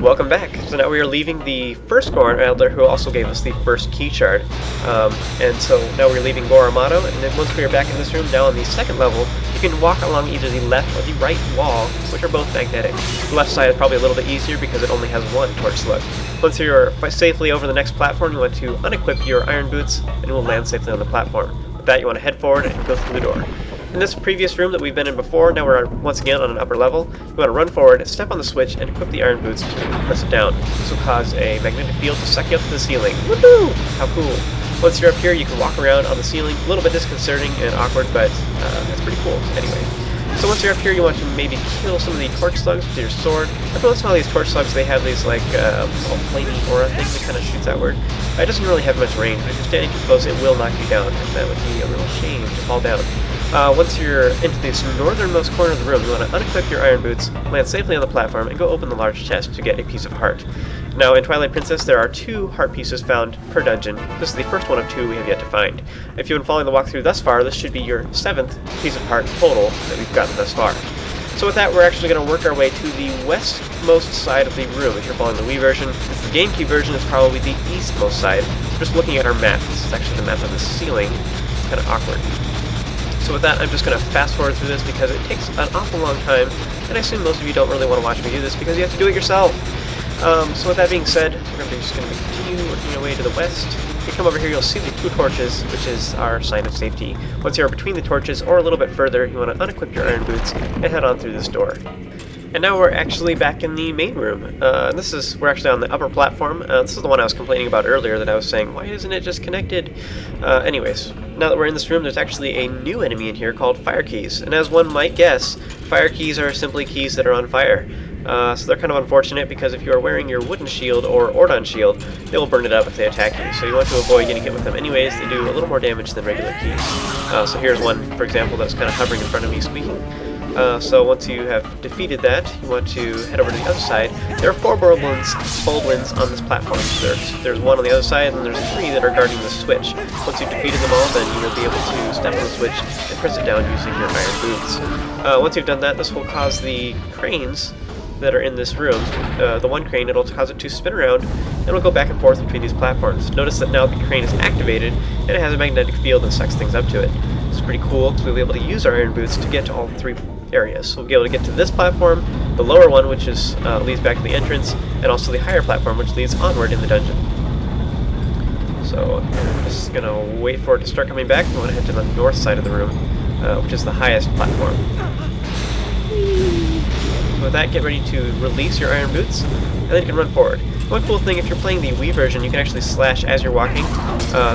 Welcome back. So now we are leaving the first Goron Elder, who also gave us the first key shard. And so now we're leaving Goramato, and then once we are back in this room, now on the second level, you can walk along either the left or the right wall, which are both magnetic. The left side is probably a little bit easier because it only has one torch slug. Once you're safely over the next platform, you want to unequip your iron boots, and it will land safely on the platform. With that, you want to head forward and go through the door. In this previous room that we've been in before, now we're once again on an upper level. You want to run forward, step on the switch, and equip the iron boots to press it down. This will cause a magnetic field to suck you up to the ceiling. Woohoo! How cool! Once you're up here, you can walk around on the ceiling. A little bit disconcerting and awkward, but it's pretty cool anyway. So once you're up here, you want to maybe kill some of the torch slugs with your sword. Every once in a while, these torch slugs, they have these like little flaming aura thing that kind of shoots outward. It doesn't really have much range, but if you're standing too close, it will knock you down, and that would be a real shame to fall down. Once you're into this northernmost corner of the room, you want to unequip your iron boots, land safely on the platform, and go open the large chest to get a piece of heart. Now, in Twilight Princess, there are 2 heart pieces found per dungeon. This is the first one of 2 we have yet to find. If you've been following the walkthrough thus far, this should be your 7th piece of heart total that we've gotten thus far. So with that, we're actually going to work our way to the westmost side of the room. If you're following the Wii version, the GameCube version is probably the eastmost side. Just looking at our map, this is actually the map of the ceiling. It's kind of awkward. So with that, I'm just going to fast forward through this because it takes an awful long time, and I assume most of you don't really want to watch me do this because you have to do it yourself. So with that being said, we're just going to continue working our way to the west. If you come over here, you'll see the 2 torches, which is our sign of safety. Once you're between the torches, or a little bit further, you want to unequip your iron boots and head on through this door. And now we're actually back in the main room. We're actually on the upper platform. This is the one I was complaining about earlier that I was saying, why isn't it just connected? Anyways, now that we're in this room, there's actually a new enemy in here called fire keys. And as one might guess, fire keys are simply keys that are on fire. So they're kind of unfortunate because if you are wearing your wooden shield or Ordon shield, they will burn it up if they attack you. So you want to avoid getting hit with them anyways. They do a little more damage than regular keys. So here's one, for example, that's kind of hovering in front of me squeaking. So once you have defeated that, you want to head over to the other side. There are 4 Bulblins on this platform. There's 1 on the other side, and there's 3 that are guarding the switch. Once you've defeated them all, then you will be able to step on the switch and press it down using your iron boots. Once you've done that, this will cause the cranes that are in this room, the one crane, it'll cause it to spin around, and it'll go back and forth between these platforms. Notice that now the crane is activated, and it has a magnetic field that sucks things up to it. It's pretty cool, because we'll be able to use our iron boots to get to all 3 areas. So we'll be able to get to this platform, the lower one, which is leads back to the entrance, and also the higher platform, which leads onward in the dungeon. So I'm just going to wait for it to start coming back. We want to head to the north side of the room, which is the highest platform. So with that, get ready to release your iron boots, and then you can run forward. One cool thing, if you're playing the Wii version, you can actually slash as you're walking.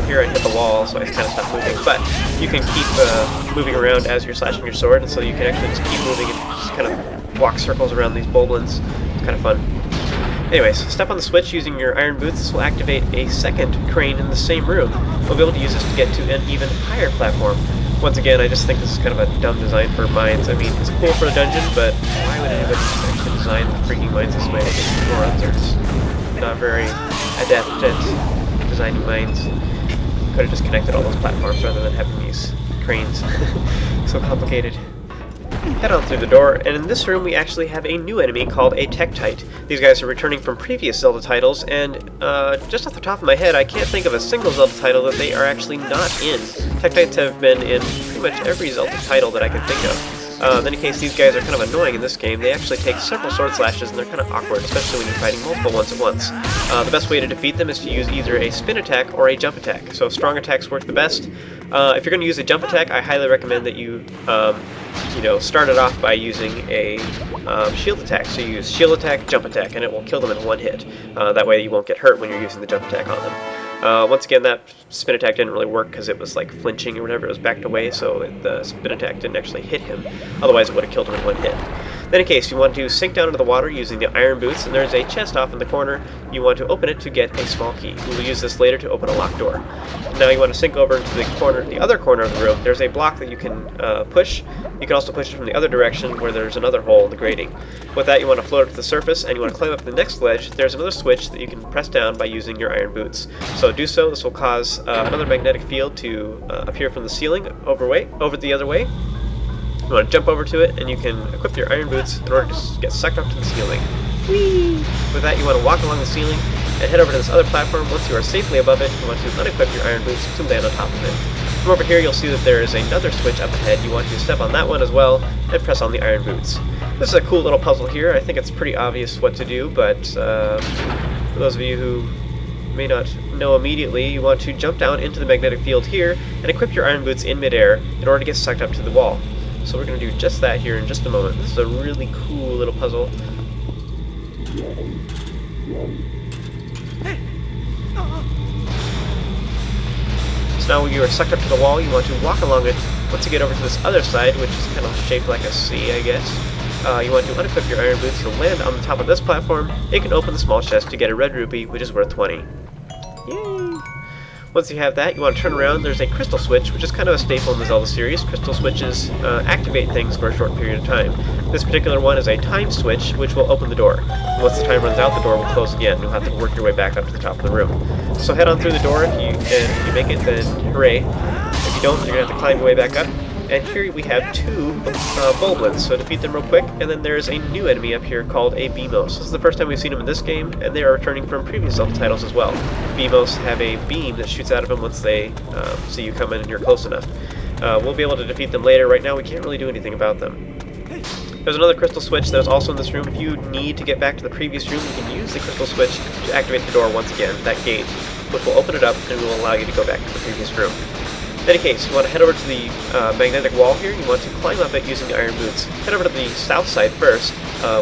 Here I hit the wall, so I kind of stopped moving, but you can keep moving around as you're slashing your sword, and so you can actually just keep moving and just kind of walk circles around these Bulblins. It's kind of fun. Anyways, step on the switch using your iron boots. This will activate a second crane in the same room. We'll be able to use this to get to an even higher platform. Once again, I just think this is kind of a dumb design for mines. I mean, it's cool for a dungeon, but why would anybody actually design freaking mines this way? I think Gorons are just not very adept at designing mines. Could have just connected all those platforms rather than having these cranes. So complicated. Head on through the door, and in this room we actually have a new enemy called a Tektite. These guys are returning from previous Zelda titles, and just off the top of my head, I can't think of a single Zelda title that they are actually not in. Tektites have been in pretty much every Zelda title that I can think of. In any case, these guys are kind of annoying in this game. They actually take several sword slashes, and they're kind of awkward, especially when you're fighting multiple ones at once. The best way to defeat them is to use either a spin attack or a jump attack. So strong attacks work the best. If you're going to use a jump attack, I highly recommend that you start it off by using a shield attack. So you use shield attack, jump attack, and it will kill them in one hit. That way you won't get hurt when you're using the jump attack on them. Once again, that spin attack didn't really work because it was like flinching or whatever. It was backed away, so the spin attack didn't actually hit him. Otherwise, it would have killed him in one hit. In any case, you want to sink down into the water using the iron boots, and there's a chest off in the corner. You want to open it to get a small key. We will use this later to open a locked door. Now you want to sink over into the other corner of the room. There's a block that you can push. You can also push it from the other direction where there's another hole in the grating. With that, you want to float up to the surface, and you want to climb up the next ledge. There's another switch that you can press down by using your iron boots. So do so. This will cause another magnetic field to appear from the ceiling over the other way. You want to jump over to it, and you can equip your iron boots in order to get sucked up to the ceiling. Whee! With that, you want to walk along the ceiling and head over to this other platform. Once you are safely above it, you want to unequip your iron boots to land on top of it. From over here, you'll see that there is another switch up ahead. You want to step on that one as well and press on the iron boots. This is a cool little puzzle here. I think it's pretty obvious what to do, but for those of you who may not know immediately, you want to jump down into the magnetic field here and equip your iron boots in midair in order to get sucked up to the wall. So we're going to do just that here in just a moment. This is a really cool little puzzle. So now when you are sucked up to the wall, you want to walk along it. Once you get over to this other side, which is kind of shaped like a C, I guess, you want to unequip your iron boots to land on the top of this platform. You can open the small chest to get a red rupee, which is worth 20. Yay! Once you have that, you want to turn around. There's a crystal switch, which is kind of a staple in the Zelda series. Crystal switches activate things for a short period of time. This particular one is a time switch, which will open the door. Once the time runs out, the door will close again. You'll have to work your way back up to the top of the room. So head on through the door. If you make it, then hooray. If you don't, you're going to have to climb your way back up. And here we have two Bulblins, so defeat them real quick. And then there's a new enemy up here called a Beamos. This is the first time we've seen them in this game, and they are returning from previous Zelda titles as well. Beamos have a beam that shoots out of them once they see you come in and you're close enough. We'll be able to defeat them later. Right now we can't really do anything about them. There's another crystal switch that is also in this room. If you need to get back to the previous room, you can use the crystal switch to activate the door once again, that gate, which will open it up and will allow you to go back to the previous room. In any case, you want to head over to the magnetic wall here. You want to climb up it using the iron boots. Head over to the south side first,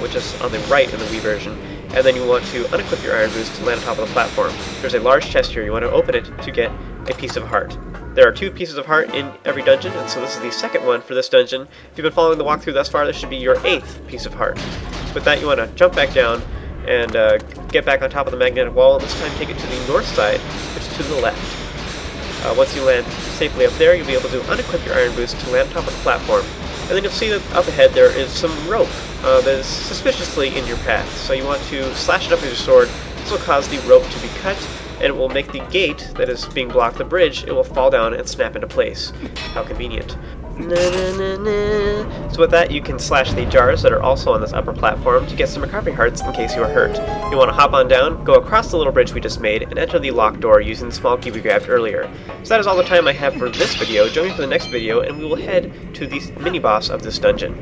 which is on the right in the Wii version, and then you want to unequip your iron boots to land on top of the platform. There's a large chest here. You want to open it to get a piece of heart. There are 2 pieces of heart in every dungeon, and so this is the second one for this dungeon. If you've been following the walkthrough thus far, this should be your 8th piece of heart. With that, you want to jump back down and get back on top of the magnetic wall, and this time take it to the north side, which is to the left. Once you land safely up there, you'll be able to unequip your iron boots to land on top of the platform. And then you'll see that up ahead there is some rope that is suspiciously in your path. So you want to slash it up with your sword. This will cause the rope to be cut, and it will make the gate that is being blocked, the bridge, it will fall down and snap into place. How convenient. So with that, you can slash the jars that are also on this upper platform to get some recovery hearts in case you are hurt. You want to hop on down, go across the little bridge we just made, and enter the locked door using the small cube we grabbed earlier. So that is all the time I have for this video. Join me for the next video, and we will head to the mini-boss of this dungeon.